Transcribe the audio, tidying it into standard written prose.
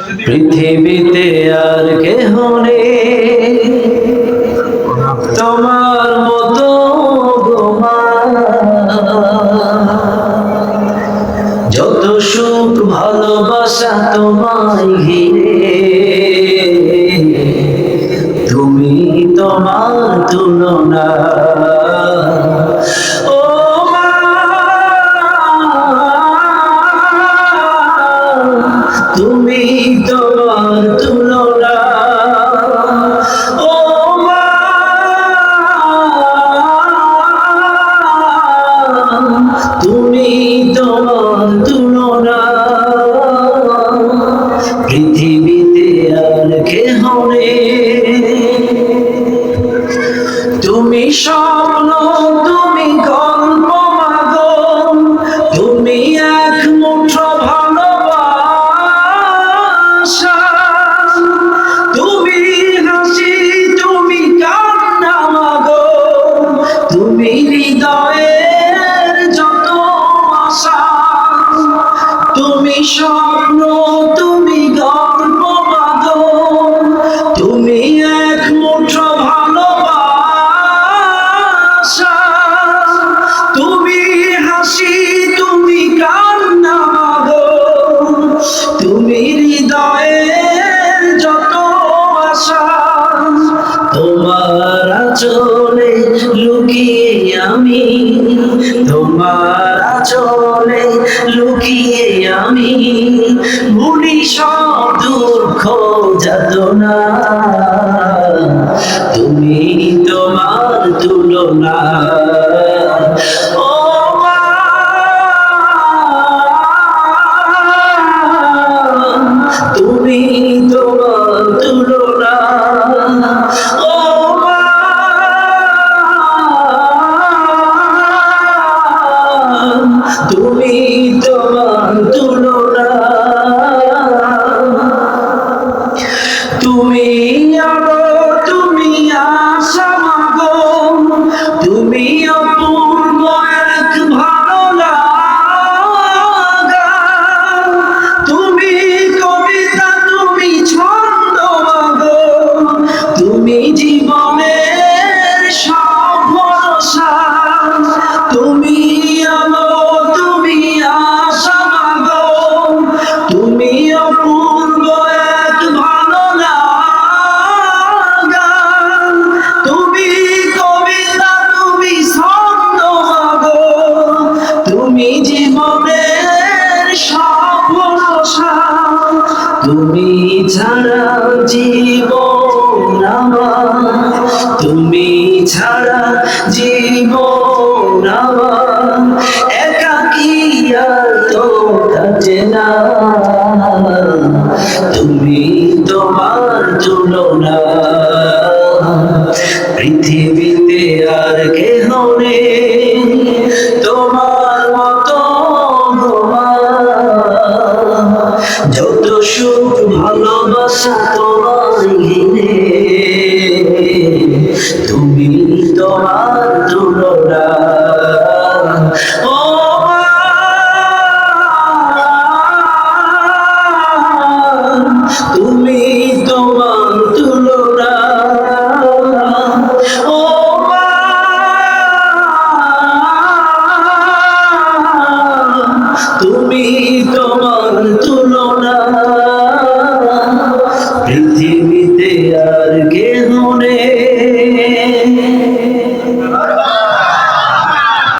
পৃথিবীতে আর কেহ নেই তোমার মতো গো মা। যত সুখ ভালোবাসা তোমায় ঘিরে, তুমি তোমার তুলনা। ও মা, তুমি তোমার তুলনা। ও মা, তুমি তোমার তুলনা। পৃথিবীতে আর কেহ নেই, তুমি স্বপ্ন, তুমি গল্প মাগো, তুমি এক মুঠো ভালোবাসা, তুমি হাসি, তুমি কান্না মাগো, তুমি হৃদয়ের যত আশা। তুমি স্বপ্ন, তুমি গল্প মাগো, তুমি এক মুঠো ভালোবাসা, তুমি হাসি, তুমি কান্না মাগো, তুমি হৃদয়ের যত আশা। তোমার আঁচলে লুকিয়ে আমি, তোমার আঁচলে লুকিয়ে আমি ভুলি সব দুঃখ যাতনা। তুমি তোমার তুলনা। ও মা, তুমি তোমার তুলনা। ও মা, তুমি তোমার তুলনা। তুমি আলো, তুমি আশা মাগো, তুমি অপূর্ব এক ভালো লাগা, তুমি কবিতা, তুমি ছন্দ মাগো, তুমি জীবনের সব ভরসা। তুমি আলো, তুমি আশা মাগো, তুমি অপূর্ব এক ভালো লাগা, তুমি কবিতা, তুমি ছন্দ মাগো, তুমি জীবনের সব ভরসা। তুমি ছাড়া জীবন আমার, তুমি ছাড়া জীবন আমার একাকী আর তো কাটে না। তুমি তোমার তুলনা। পৃথিবীতে আর কেহ নেই তোমার মতো গো মা। যত সুখ ভালোবাসা তোমায় ঘিরে, তুমি তোমার তুলনা। ও মা, তুমি তোমার তুলনা। ও মা, তুমি তোমার তুলনা। পৃথিবীতে আর কেহ